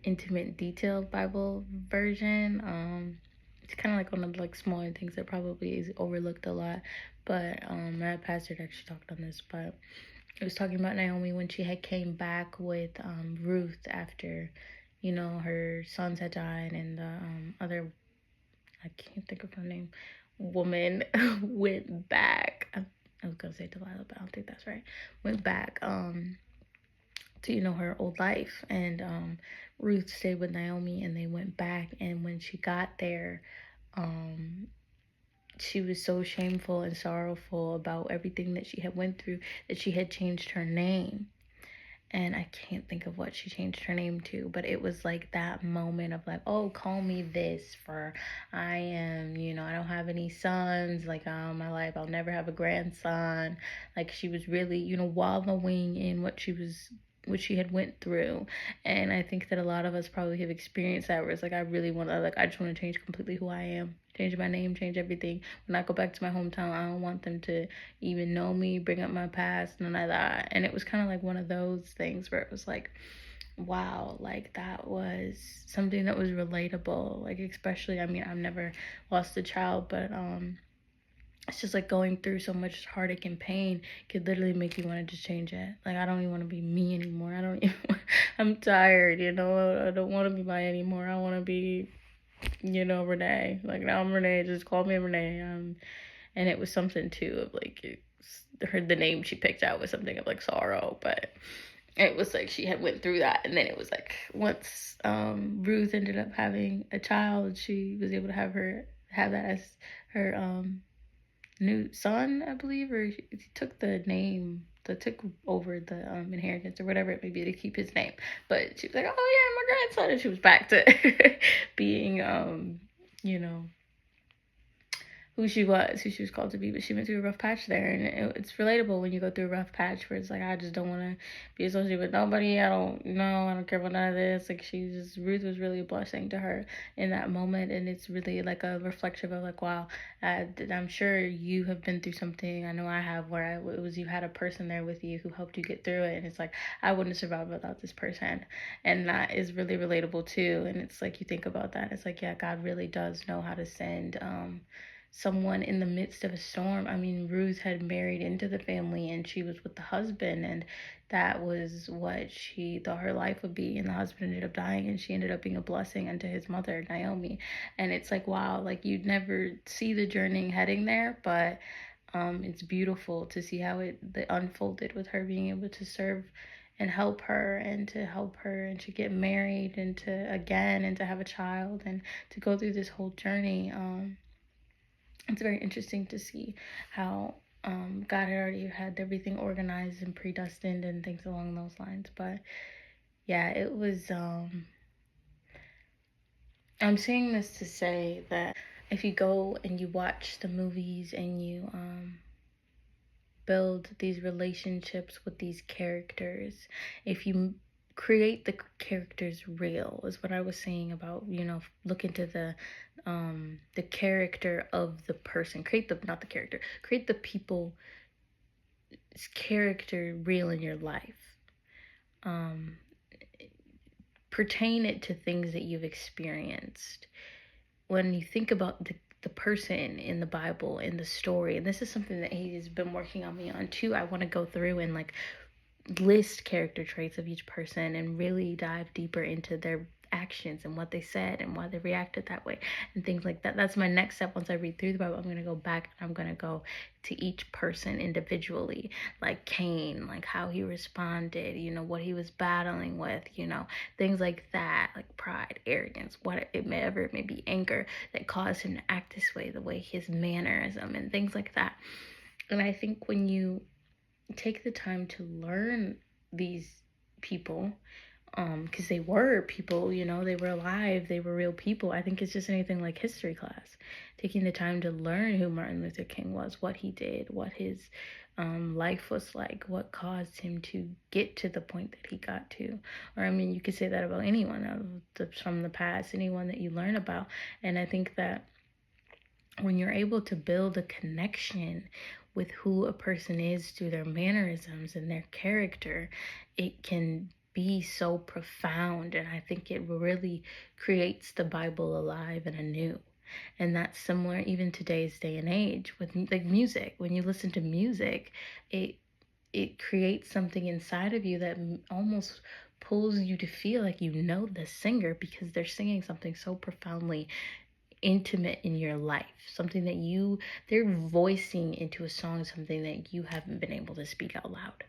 intimate, detailed Bible version. It's kind of like one of the like smaller things that probably is overlooked a lot. But my pastor had actually talked on this, but it was talking about Naomi when she had came back with Ruth after, her sons had died and the other, I can't think of her name, woman went back. I was gonna say Delilah, but I don't think that's right. Went back to her old life, and Ruth stayed with Naomi, and they went back. And when she got there, um, she was so shameful and sorrowful about everything that she had went through that she had changed her name. And I can't think of what she changed her name to, but it was like that moment of like, oh, call me this, for I am, I don't have any sons, like, my life, I'll never have a grandson. Like, she was really, wallowing in what she had went through. And I think that a lot of us probably have experienced that, where it's like, I really want to, like, I just want to change completely who I am, change my name, change everything. When I go back to my hometown, I don't want them to even know me, bring up my past, none of that. And it was kind of like one of those things where it was like, wow, like that was something that was relatable. Like, especially, I mean, I've never lost a child, but it's just like going through so much heartache and pain could literally make you want to just change it. Like, I don't even want to be me anymore. I don't even, I'm tired, I don't want to be my anymore. I want to be, Renee. Like, now I'm Renee, just call me Renee. And it was something too of like, the name she picked out was something of like sorrow, but it was like she had went through that. And then it was like, once Ruth ended up having a child, she was able to have that as her new son, I believe, or he took the name that took over the inheritance or whatever it may be to keep his name. But she was like, oh yeah, my grandson, and she was back to being you know who she was called to be. But she went through a rough patch there, and it's relatable when you go through a rough patch where it's like, I just don't want to be associated with nobody. I don't care about none of this. Like, Ruth was really a blessing to her in that moment, and it's really like a reflection of like, wow, I'm sure you have been through something. I know I have, where it was you had a person there with you who helped you get through it, and it's like, I wouldn't survive without this person. And that is really relatable too. And it's like, you think about that, it's like, yeah, God really does know how to send someone in the midst of a storm. I mean, Ruth had married into the family, and she was with the husband, and that was what she thought her life would be. And the husband ended up dying, and she ended up being a blessing unto his mother, Naomi. And it's like, wow, like, you'd never see the journey heading there, but it's beautiful to see how it unfolded with her being able to serve and help her, and to get married, and to have a child, and to go through this whole journey. It's very interesting to see how God had already had everything organized and predestined and things along those lines. But yeah, it was. I'm saying this to say that if you go and you watch the movies and you build these relationships with these characters, if you create the characters real, is what I was saying about, look into the character of the person, create the people's character real in your life, pertain it to things that you've experienced. When you think about the person in the Bible, in the story, and this is something that he has been working on me on too, I want to go through and like list character traits of each person and really dive deeper into their actions and what they said and why they reacted that way and things like that. That's my next step. Once I read through the Bible, I'm going to go back and I'm going to go to each person individually, like Cain, like how he responded, what he was battling with, things like that, like pride, arrogance, whatever it may be, anger that caused him to act this way, the way his mannerism and things like that. And I think when you take the time to learn these people, because they were people, they were alive, they were real people. I think it's just anything like history class, taking the time to learn who Martin Luther King was, what he did, what his life was like, what caused him to get to the point that he got to. Or I mean, you could say that about anyone from the past, anyone that you learn about. And I think that when you're able to build a connection with who a person is through their mannerisms and their character, it can be so profound, and I think it really creates the Bible alive and anew. And that's similar even today's day and age with like music. When you listen to music, it it creates something inside of you that almost pulls you to feel like you know the singer, because they're singing something so profoundly intimate in your life, something that they're voicing into a song, something that you haven't been able to speak out loud,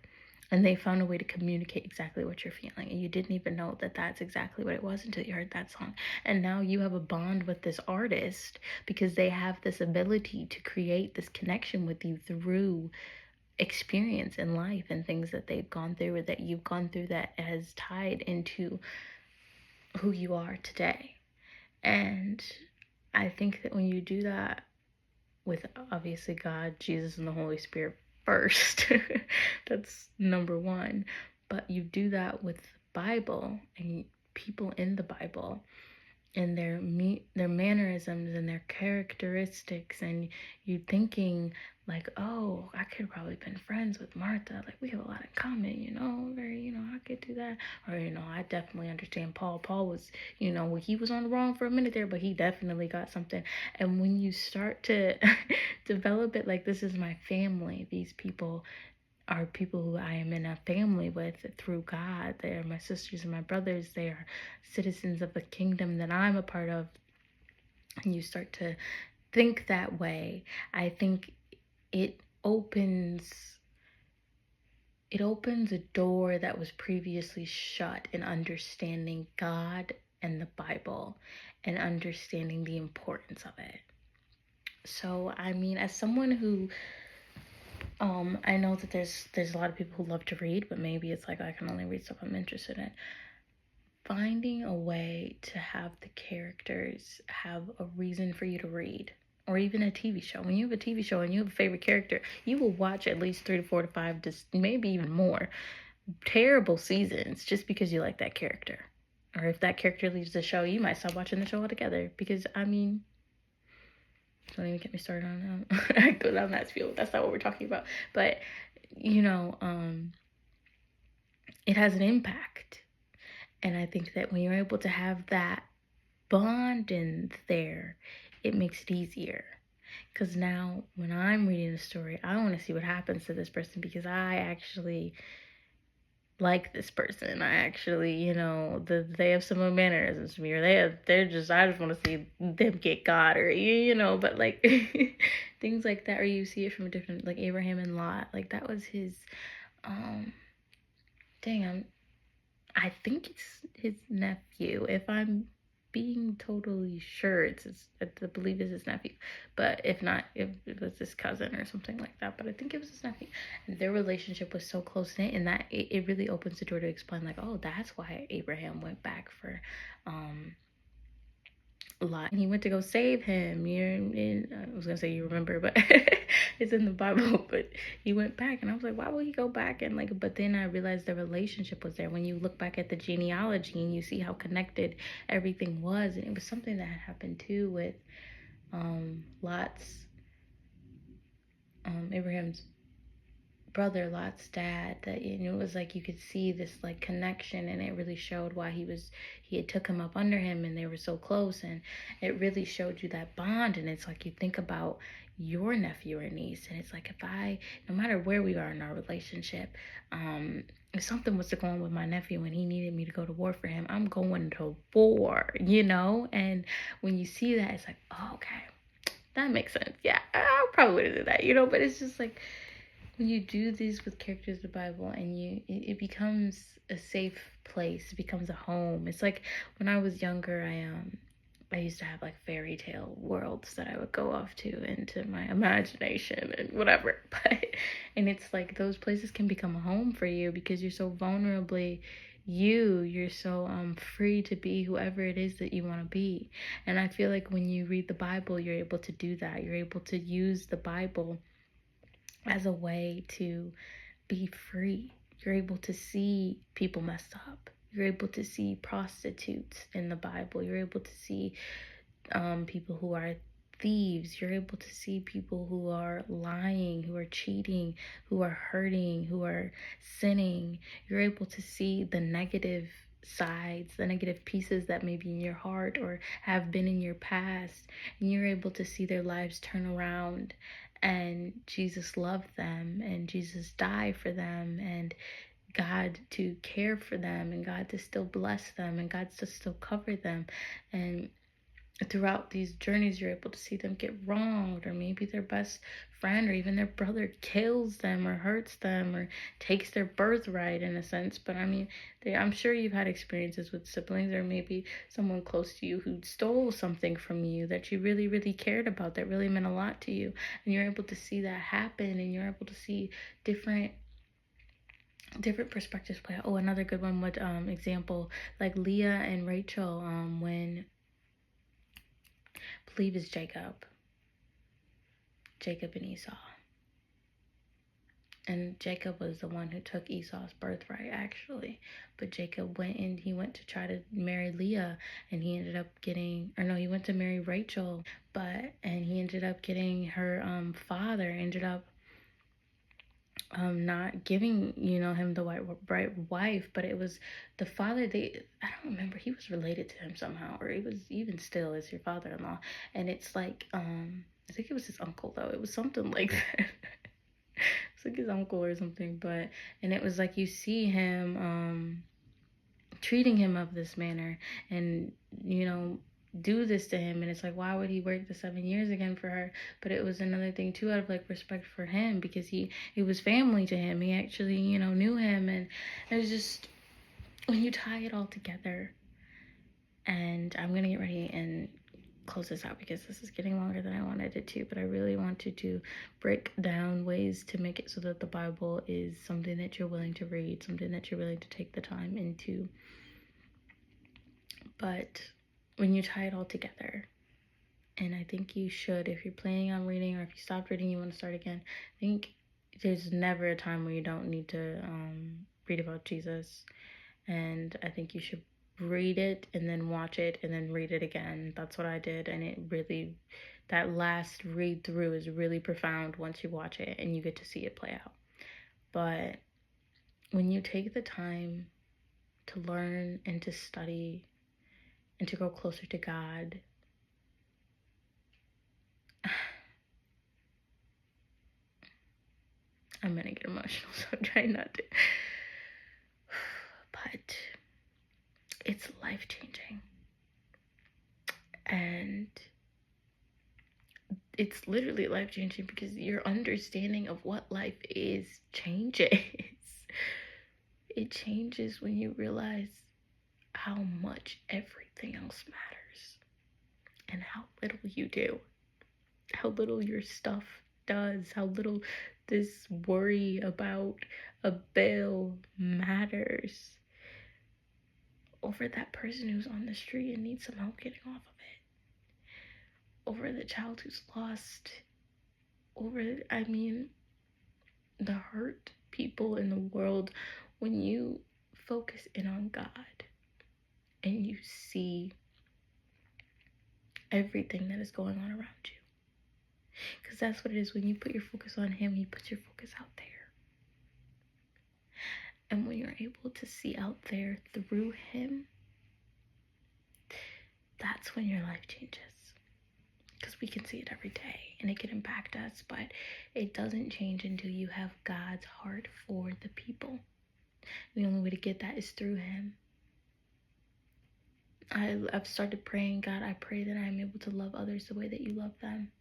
and they found a way to communicate exactly what you're feeling, and you didn't even know that that's exactly what it was until you heard that song. And now you have a bond with this artist because they have this ability to create this connection with you through experience in life and things that they've gone through or that you've gone through that has tied into who you are today. And I think that when you do that with obviously God, Jesus, and the Holy Spirit first, that's number one. But you do that with the Bible and people in the Bible and their mannerisms and their characteristics, and you thinking like, oh, I could probably been friends with Martha, like we have a lot in common, very, I could do that. Or I definitely understand Paul was, he was on the wrong for a minute there, but he definitely got something. And when you start to develop it like, this is my family, these people are people who I am in a family with through God. They are my sisters and my brothers. They are citizens of the kingdom that I'm a part of. And you start to think that way, I think it opens a door that was previously shut in understanding God and the Bible and understanding the importance of it. So, I mean, as someone who I know that there's a lot of people who love to read, but maybe it's like I can only read stuff I'm interested in. Finding a way to have the characters have a reason for you to read, or even a TV show. When you have a TV show and you have a favorite character, you will watch at least 3 to 4 to 5, just maybe even more, terrible seasons just because you like that character. Or if that character leaves the show, you might stop watching the show altogether. Because, I mean, don't even get me started on I go down that field. That's not what we're talking about. But, it has an impact. And I think that when you're able to have that bond in there, it makes it easier. Because now when I'm reading a story, I want to see what happens to this person because I actually like this person. I actually, they have similar mannerisms to me, or I just want to see them get God, or, but like things like that, or you see it from a different, like Abraham and Lot, like that was his, I think it's his nephew. If I'm being totally sure, I believe it's his nephew. But if not, if it was his cousin or something like that. But I think it was his nephew. And their relationship was so close knit, and that it really opens the door to explain, like, oh, that's why Abraham went back for Lot. He went to go save him. I was gonna say you remember, but it's in the Bible. But he went back, and I was like, why would he go back? And like, but then I realized the relationship was there. When you look back at the genealogy and you see how connected everything was, and it was something that had happened too with Lot's Abraham's brother, Lot's dad, that it was like you could see this like connection, and it really showed why he had took him up under him, and they were so close, and it really showed you that bond. And it's like you think about your nephew or niece, and it's like, no matter where we are in our relationship, if something was to go on with my nephew and he needed me to go to war for him, I'm going to war, and when you see that, it's like, oh, okay, that makes sense. Yeah, I probably would have did that, but it's just like, when you do these with characters of the Bible, and it becomes a safe place, it becomes a home. It's like when I was younger, I used to have like fairy tale worlds that I would go off to into my imagination and whatever. And it's like those places can become a home for you because you're so vulnerably you're so free to be whoever it is that you want to be. And I feel like when you read the Bible, you're able to do that. You're able to use the Bible as a way to be free. You're able to see people messed up. You're able to see prostitutes in the Bible. You're able to see people who are thieves. You're able to see people who are lying, who are cheating, who are hurting, who are sinning. You're able to see the negative sides, the negative pieces that may be in your heart or have been in your past. And you're able to see their lives turn around, and Jesus loved them, and Jesus died for them, and God to care for them, and God to still bless them, and God to still cover them. And throughout these journeys, you're able to see them get wronged, or maybe their best friend or even their brother kills them or hurts them or takes their birthright in a sense. But I mean, I'm sure you've had experiences with siblings, or maybe someone close to you who stole something from you that you really, really cared about, that really meant a lot to you. And you're able to see that happen, and you're able to see different perspectives play out. Oh, another good one would example like Leah and Rachel, when I believe is Jacob and Esau. And Jacob was the one who took Esau's birthright, actually. But Jacob went to try to marry Leah, and he ended up getting, or no, he went to marry Rachel, and he ended up getting her father, ended up not giving, him the right wife. But it was the father, I don't remember, he was related to him somehow, or he was even still as your father-in-law. And it's like, I think it was his uncle, though. It was something like that. It's like his uncle or something. And it was like, you see him treating him of this manner, and do this to him. And it's like, why would he work the 7 years again for her? But it was another thing too, out of like respect for him, because it was family to him. He actually knew him. And it was just, when you tie it all together. And I'm gonna get ready and close this out, because this is getting longer than I wanted it to, but I really wanted to break down ways to make it so that the Bible is something that you're willing to read, something that you're willing to take the time into. But when you tie it all together, and I think you should, if you're planning on reading, or if you stopped reading, you want to start again, I think there's never a time where you don't need to read about Jesus. And I think you should read it and then watch it and then read it again. That's what I did. And it really, that last read through is really profound once you watch it and you get to see it play out. But when you take the time to learn and to study and to grow closer to God, I'm gonna get emotional, so I'm trying not to. But it's life-changing. And it's literally life-changing, because your understanding of what life is changes. It changes when you realize how much everything else matters, and how little you do, how little your stuff does, how little this worry about a bill matters over that person who's on the street and needs some help getting off of it, over the child who's lost, the hurt people in the world. When you focus in on God and you see everything that is going on around you, because that's what it is. When you put your focus on Him, He puts your focus out there. And when you're able to see out there through Him, that's when your life changes. Because we can see it every day and it can impact us, but it doesn't change until you have God's heart for the people. The only way to get that is through Him. I've started praying, God, I pray that I'm able to love others the way that you love them.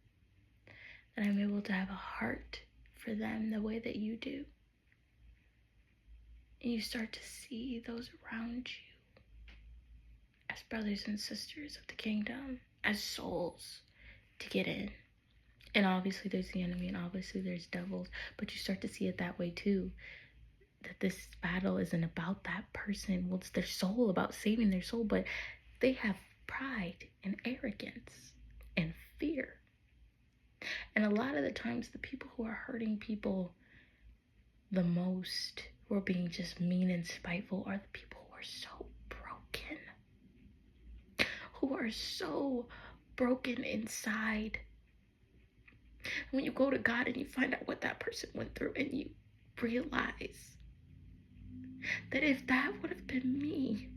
That I'm able to have a heart for them the way that you do. And you start to see those around you as brothers and sisters of the kingdom, as souls to get in. And obviously there's the enemy, and obviously there's devils, but you start to see it that way too. That this battle isn't about that person. Well, it's their soul, about saving their soul, but they have pride and arrogance and fear. And a lot of the times, the people who are hurting people the most, who are being just mean and spiteful, are the people who are so broken. Who are so broken inside When you go to God and you find out what that person went through, and you realize that if that would have been me,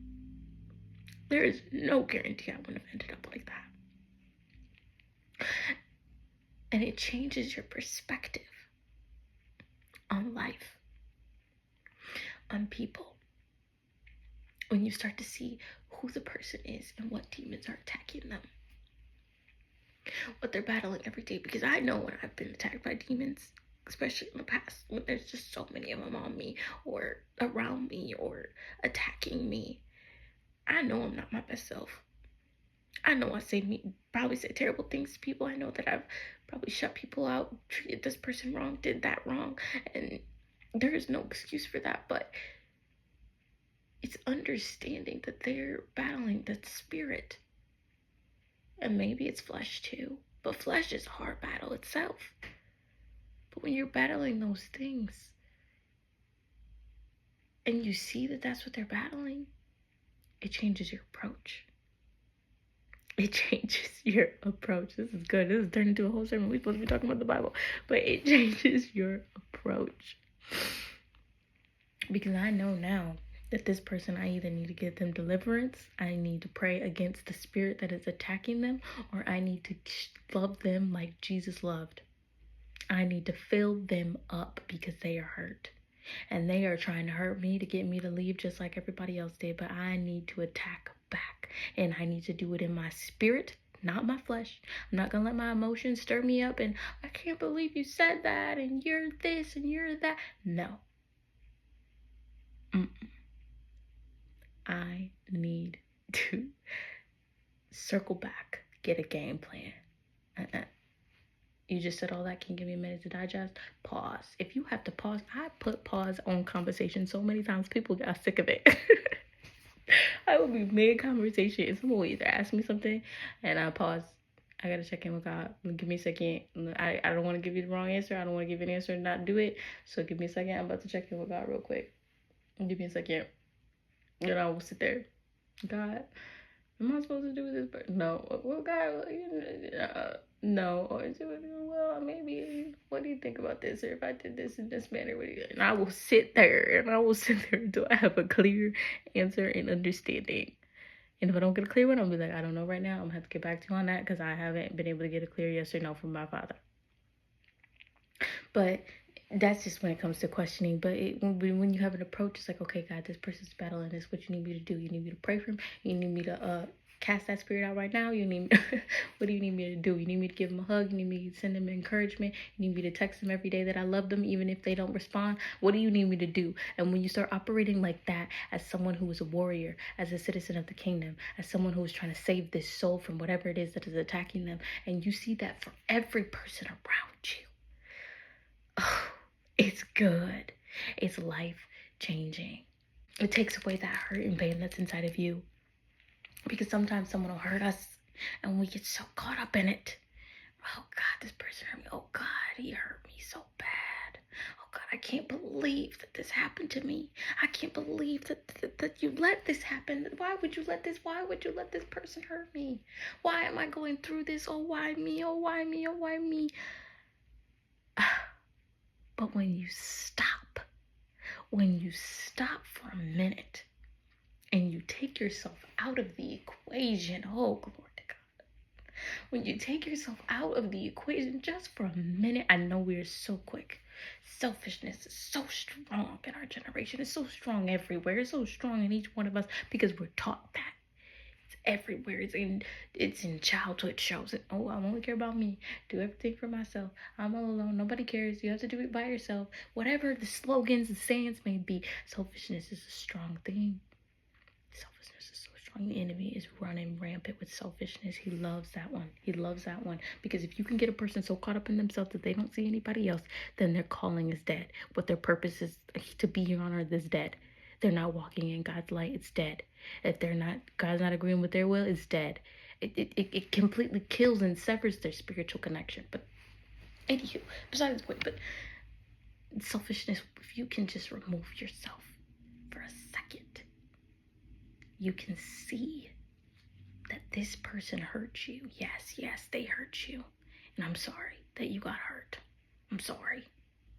there is no guarantee I wouldn't have ended up like that. And it changes your perspective on life, on people. When you start to see who the person is and what demons are attacking them, what they're battling every day. Because I know when I've been attacked by demons, especially in the past, when there's just so many of them on me or around me or attacking me, I know I'm not my best self. I know probably said terrible things to people. I know that I've probably shut people out, treated this person wrong, did that wrong, and there is no excuse for that. But it's understanding that they're battling that spirit. And maybe it's flesh too, but flesh is a hard battle itself. But when you're battling those things and you see that that's what they're battling, it changes your approach. It changes your approach. This is good. This is turning into a whole sermon. We're supposed to be talking about the Bible, but it changes your approach. Because I know now that this person, I either need to give them deliverance, I need to pray against the spirit that is attacking them, or I need to love them like Jesus loved. I need to fill them up because they are hurt. And they are trying to hurt me to get me to leave just like everybody else did. But I need to attack back. And I need to do it in my spirit, not my flesh. I'm not going to let my emotions stir me up and I can't believe you said that and you're this and you're that. No. I need to circle back, get a game plan. You just said all that. Can you give me a minute to digest? Pause. If you have to pause, I put pause on conversation so many times people got sick of it. I will be mid-conversation and someone will either ask me something and I pause. I gotta check in with God. Give me a second. I don't want to give you the wrong answer. I don't want to give you an answer and not do it. So give me a second. I'm about to check in with God real quick. Give me a second. And I will sit there. God, am I supposed to do this? But no. Well, God, no. Or well, maybe. What do you think about this? Or if I did this in this manner, what do you? And I will sit there until I have a clear answer and understanding. And if I don't get a clear one, I'll be like, I don't know right now. I'm gonna have to get back to you on that because I haven't been able to get a clear yes or no from my Father. But that's just when it comes to questioning. But when you have an approach, it's like, okay, God, this person's battling this. What you need me to do? You need me to pray for him? You need me to cast that spirit out right now? You need what do you need me to do? You need me to give him a hug? You need me to send him encouragement? You need me to text him every day that I love them, even if they don't respond? What do you need me to do? And when you start operating like that, as someone who is a warrior, as a citizen of the kingdom, as someone who is trying to save this soul from whatever it is that is attacking them, and you see that for every person around you, oh, it's good. It's life-changing. It takes away that hurt and pain that's inside of you. Because sometimes someone will hurt us and we get so caught up in it. Oh God, this person hurt me. Oh God, he hurt me so bad. Oh God, I can't believe that this happened to me. I can't believe that you let this happen. Why would you let this person hurt me? Why am I going through this? Oh, why me? Oh, why me? Oh, why me? But when you stop for a minute and you take yourself out of the equation, oh, glory to God. When you take yourself out of the equation just for a minute, I know we're so quick. Selfishness is so strong in our generation. It's so strong everywhere. It's so strong in each one of us because we're taught that. Everywhere. It's in childhood shows. Oh, I only care about me. Do everything for myself. I'm all alone. Nobody cares. You have to do it by yourself. Whatever the slogans and sayings may be, selfishness is a strong thing. Selfishness is so strong. The enemy is running rampant with selfishness. He loves that one. He loves that one. Because if you can get a person so caught up in themselves that they don't see anybody else, then their calling is dead. What their purpose is to be here on earth is dead. They're not walking in God's light, it's dead. If God's not agreeing with their will, it's dead. It completely kills and severs their spiritual connection. But anywho, besides the point, but selfishness, if you can just remove yourself for a second, you can see that this person hurt you. Yes, they hurt you. And I'm sorry. that you got hurt. I'm sorry.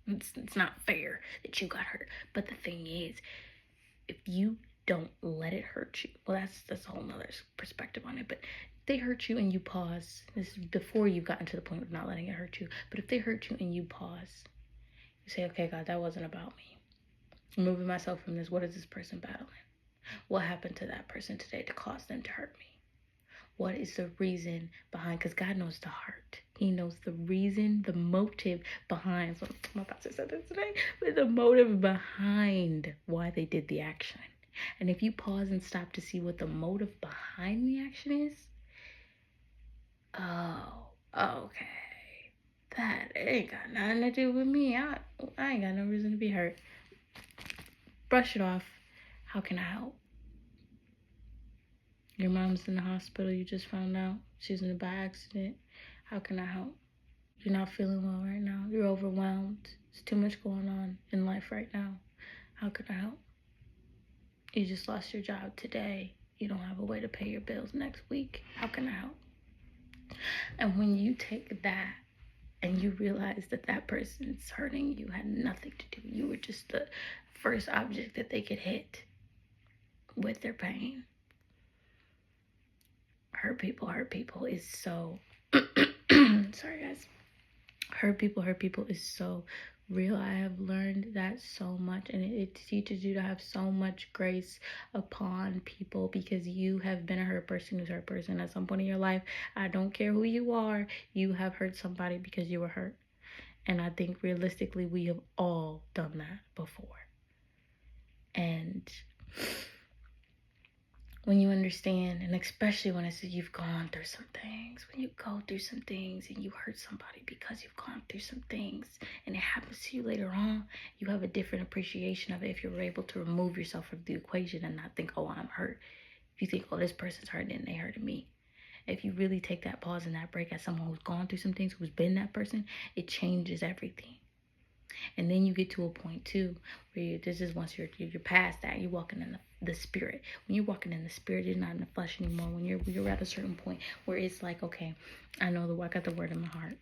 It's not fair that you got hurt. But the thing is, if you don't let it hurt you, well, that's a whole nother perspective on it. But if they hurt you and you pause, this is before you've gotten to the point of not letting it hurt you. But if they hurt you and you pause, you say, okay, God, that wasn't about me. I'm moving myself from this. What is this person battling? What happened to that person today to cause them to hurt me? What is the reason behind? Because God knows the heart. He knows the reason, the motive behind. So my pastor said this today, but the motive behind why they did the action. And if you pause and stop to see what the motive behind the action is, oh, okay, that ain't got nothing to do with me. I ain't got no reason to be hurt. Brush it off. How can I help? Your mom's in the hospital, you just found out. She's in a bad accident. How can I help? You're not feeling well right now. You're overwhelmed. There's too much going on in life right now. How can I help? You just lost your job today. You don't have a way to pay your bills next week. How can I help? And when you take that and you realize that that person's hurting you had nothing to do. You were just the first object that they could hit with their pain. Hurt people is so sorry guys. Hurt people is so real. I have learned that so much, and it teaches you to have so much grace upon people because you have been a hurt person who's hurt person at some point in your life. I don't care who you are, you have hurt somebody because you were hurt. And I think realistically we have all done that before. And when you understand, and especially when it's you've gone through some things, when you go through some things and you hurt somebody because you've gone through some things and it happens to you later on, you have a different appreciation of it if you're able to remove yourself from the equation and not think, oh, I'm hurt. If you think, oh, this person's hurting and they hurted me. If you really take that pause and that break as someone who's gone through some things, who's been that person, it changes everything. And then you get to a point too where this is once you're past that, you're walking in the spirit. When you're walking in the spirit, you're not in the flesh anymore. When you're at a certain point where it's like, okay, I know I got the word in my heart.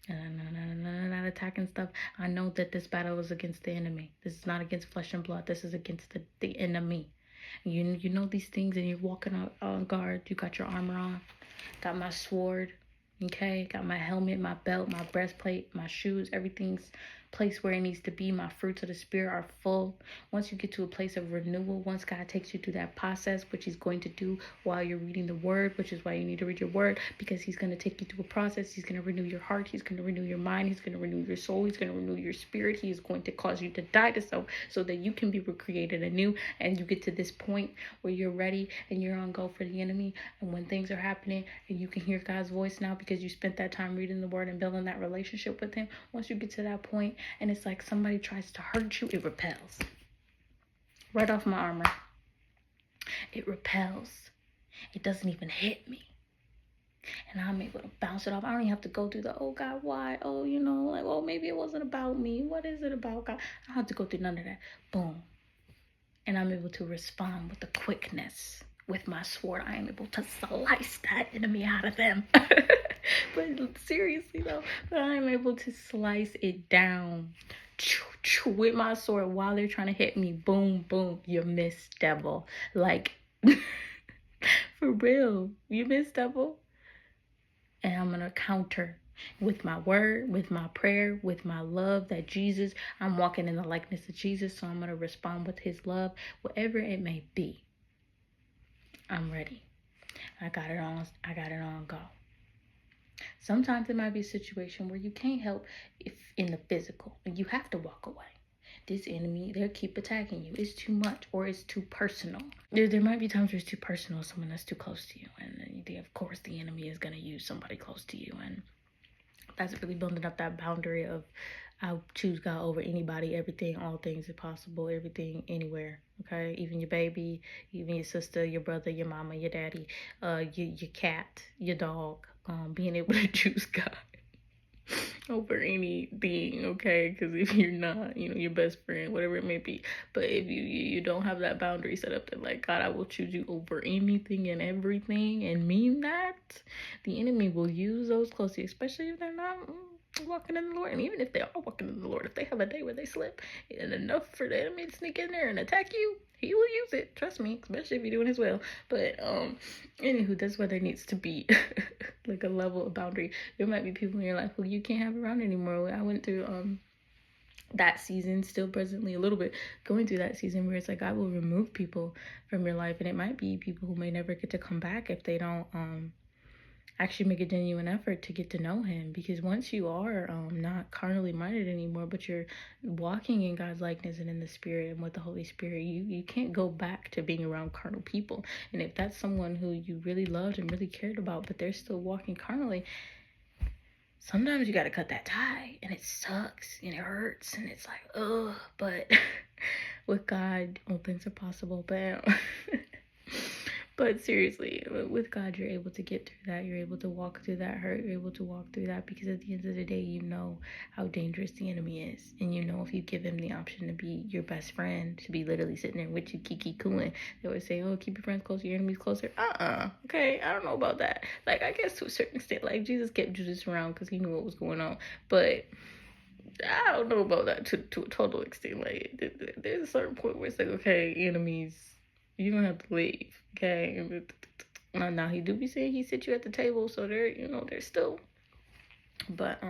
And I'm not attacking stuff. I know that this battle is against the enemy. This is not against flesh and blood. This is against the enemy. You know these things, and you're walking out on guard. You got your armor on. Got my sword. Okay, got my helmet, my belt, my breastplate, my shoes, everything's placed where it needs to be. My fruits of the spirit are full. Once you get to a place of renewal, once God takes you through that process, which he's going to do while you're reading the word, which is why you need to read your word, because he's going to take you through a process. He's going to renew your heart. He's going to renew your mind. He's going to renew your soul. He's going to renew your spirit. He is going to cause you to die to self so that you can be recreated anew. And you get to this point where you're ready and you're on go for the enemy. And when things are happening and you can hear God's voice now because you spent that time reading the word and building that relationship with him, once you get to that point and it's like somebody tries to hurt you, it repels. Right off my armor. It repels. It doesn't even hit me. And I'm able to bounce it off. I don't even have to go through the, oh God, why? Oh, like, oh, maybe it wasn't about me. What is it about God? I don't have to go through none of that. Boom. And I'm able to respond with the quickness. With my sword, I am able to slice that enemy out of them. But seriously though, I am able to slice it down with my sword while they're trying to hit me. Boom, boom, you missed, devil. Like, for real, you missed, devil. And I'm gonna counter with my word, with my prayer, with my love that Jesus, I'm walking in the likeness of Jesus, so I'm gonna respond with his love, whatever it may be. I'm ready. I got it on go. Sometimes it might be a situation where you can't help if in the physical and you have to walk away. This enemy, they'll keep attacking you. It's too much or it's too personal. There might be times where it's too personal, someone that's too close to you. And then, of course, the enemy is going to use somebody close to you. And that's really building up that boundary of I choose God over anybody, everything, all things are possible, everything, anywhere. Okay, even your baby, even your sister, your brother, your mama, your daddy, your cat, your dog. Being able to choose God. over anything, okay? Because if you're not, your best friend, whatever it may be, but if you don't have that boundary set up that, like, God, I will choose you over anything and everything, and mean that, the enemy will use those close to you, especially if they're not walking in the Lord. And even if they are walking in the Lord, if they have a day where they slip and enough for the enemy to sneak in there and attack you, he will use it, trust me, especially if you're doing his will. But anywho, that's where there needs to be like a level of boundary. There might be people in your life who you can't have around anymore. I went through that season, still presently a little bit going through that season, where it's like God will remove people from your life, and it might be people who may never get to come back if they don't actually make a genuine effort to get to know him. Because once you are not carnally minded anymore, but you're walking in God's likeness and in the Spirit and with the Holy Spirit, you can't go back to being around carnal people. And if that's someone who you really loved and really cared about, but they're still walking carnally, sometimes you got to cut that tie, and it sucks and it hurts and it's like, ugh. But with God, all things are possible. But seriously, with God, you're able to get through that. You're able to walk through that hurt. You're able to walk through that, because at the end of the day, you know how dangerous the enemy is. And you know, if you give him the option to be your best friend, to be literally sitting there with you, kiki cooing, they always say, oh, keep your friends closer, your enemies closer. Okay, I don't know about that. Like, I guess to a certain extent, like, Jesus kept Judas around because he knew what was going on. But I don't know about that to a total extent. Like, there's a certain point where it's like, okay, enemies, you don't have to leave, okay? Now he do be saying he sit you at the table, so there's still, but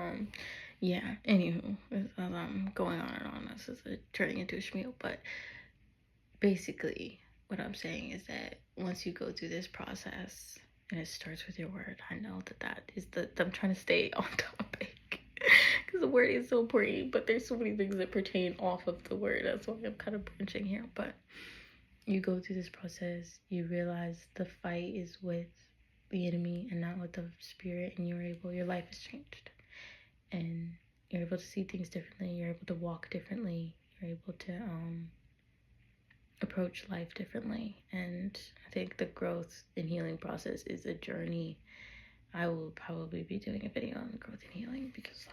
yeah. Anywho, I'm going on and on. This is turning into a spiel, but basically, what I'm saying is that once you go through this process, and it starts with your word, I know that is I'm trying to stay on topic. Because the word is so important, but there's so many things that pertain off of the word. That's why I'm kind of branching here. But you go through this process, you realize the fight is with the enemy and not with the Spirit, and your life has changed. And you're able to see things differently, you're able to walk differently, you're able to approach life differently. And I think the growth and healing process is a journey. I will probably be doing a video on growth and healing, because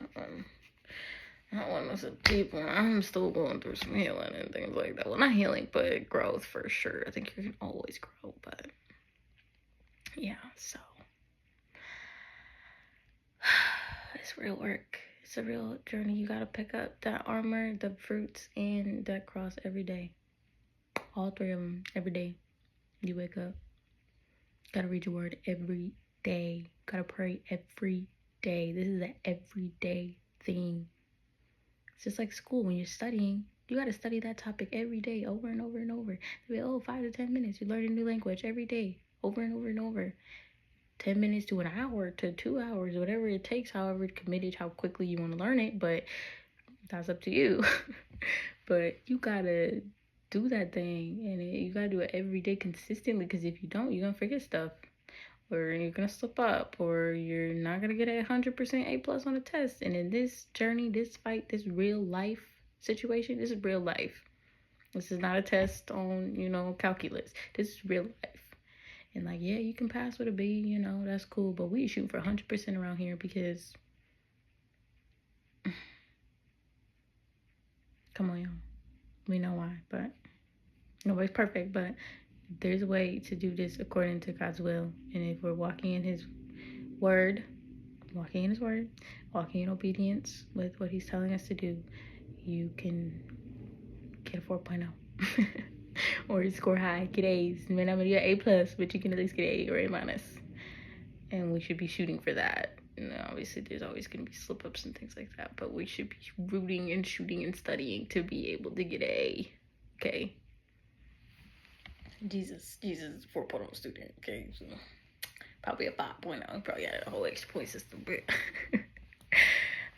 I want to sit deep, and I'm still going through some healing and things like that. Well, not healing, but growth for sure. I think you can always grow, but yeah, so it's real work. It's a real journey. You gotta pick up that armor, the fruits, and that cross every day. All three of them every day. You wake up. Gotta read your word every day. Gotta pray every day. This is an everyday thing. It's just like school. When you're studying, you got to study that topic every day, over and over and over. 5 to 10 minutes. You learn a new language every day, over and over and over. 10 minutes to an hour to 2 hours, whatever it takes, however committed, how quickly you want to learn it. But that's up to you. But you got to do that thing, and you got to do it every day consistently, because if you don't, you're going to forget stuff. Or you're going to slip up, or you're not going to get a 100% A+ on a test. And in this journey, this fight, this real life situation, this is real life. This is not a test on, calculus. This is real life. And like, yeah, you can pass with a B, that's cool. But we shoot for 100% around here, because come on, y'all. We know why, but nobody's perfect. But there's a way to do this according to God's will. And if we're walking in his word, walking in obedience with what he's telling us to do, you can get a 4.0. Or score high, get A's. I mean, I'm gonna get A+, but you can at least get A or A-. And we should be shooting for that. Obviously, there's always gonna be slip-ups and things like that, but we should be rooting and shooting and studying to be able to get an A. Okay? Jesus is a 4.0 student, okay? So probably a 5.0. Probably had a whole extra point system, but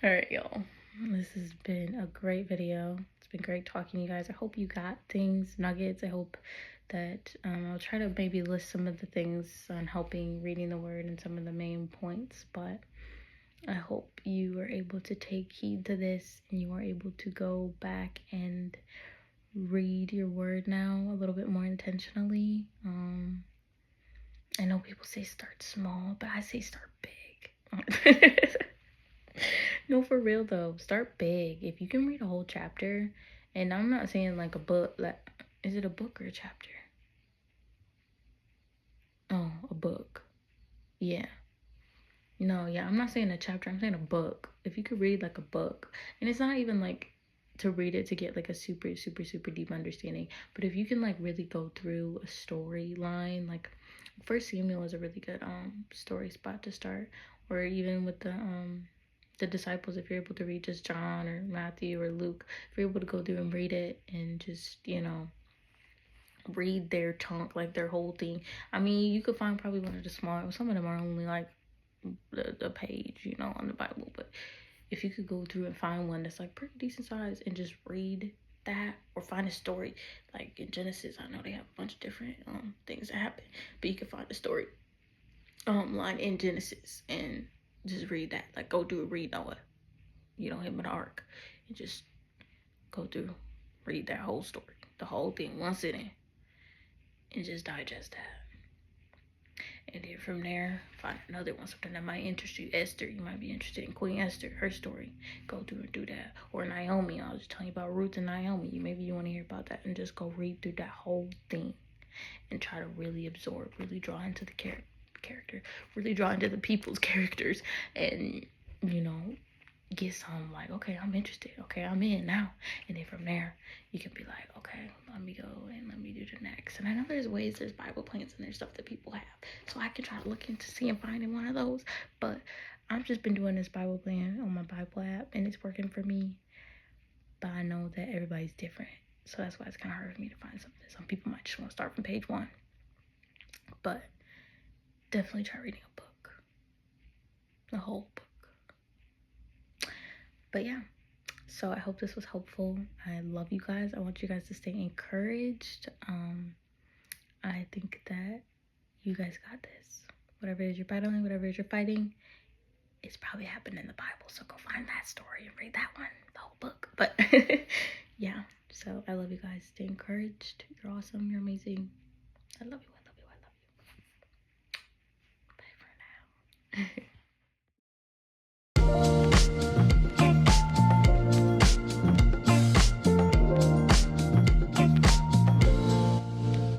alright, y'all. This has been a great video. It's been great talking to you guys. I hope you got nuggets. I hope that I'll try to maybe list some of the things on helping reading the word and some of the main points, but I hope you are able to take heed to this, and you are able to go back and read your word now a little bit more intentionally. I know people say start small, but I say start big. No, for real though. Start big. If you can read a whole chapter, and I'm not saying like a book, like, is it a book or a chapter? Oh, a book. Yeah. No, yeah, I'm not saying a chapter, I'm saying a book. If you could read like a book, and it's not even like to read it to get like a super, super, super deep understanding, but if you can like really go through a storyline, like First Samuel is a really good story spot to start, or even with the disciples, if you're able to read just John or Matthew or Luke, if you're able to go through and read it and just, read their chunk, like their whole thing. I mean, you could find probably one of the small, some of them are only like the page, on the Bible. But if you could go through and find one that's like pretty decent size and just read that, or find a story like in Genesis. I know they have a bunch of different things that happen, but you can find a story line in Genesis and just read that. Like go through and read Noah, him and the ark, and just go through, read that whole story, the whole thing, one sitting, and just digest that. And then from there, find another one, something that might interest you. Esther, you might be interested in Queen Esther, her story. Go through and do that. Or Naomi, I was just telling you about Ruth and Naomi. Maybe you want to hear about that and just go read through that whole thing and try to really absorb, really draw into the character, really draw into the people's characters, and get some like, okay, I'm interested, okay, I'm in now. And then from there you can be like, okay, let me go and let me do the next. And I know there's Bible plans and there's stuff that people have, so I can try to look into see and finding one of those. But I've just been doing this Bible plan on my Bible app and it's working for me, but I know that everybody's different, so that's why it's kind of hard for me to find something. Some people might just want to start from page 1, but definitely try reading a book, the whole book. But yeah, so I hope this was helpful. I love you guys. I want you guys to stay encouraged. I think that you guys got this. Whatever it is you're battling, whatever it is you're fighting, it's probably happened in the Bible. So go find that story and read that one, the whole book. But yeah, so I love you guys. Stay encouraged. You're awesome. You're amazing. I love you. I love you. I love you. Bye for now.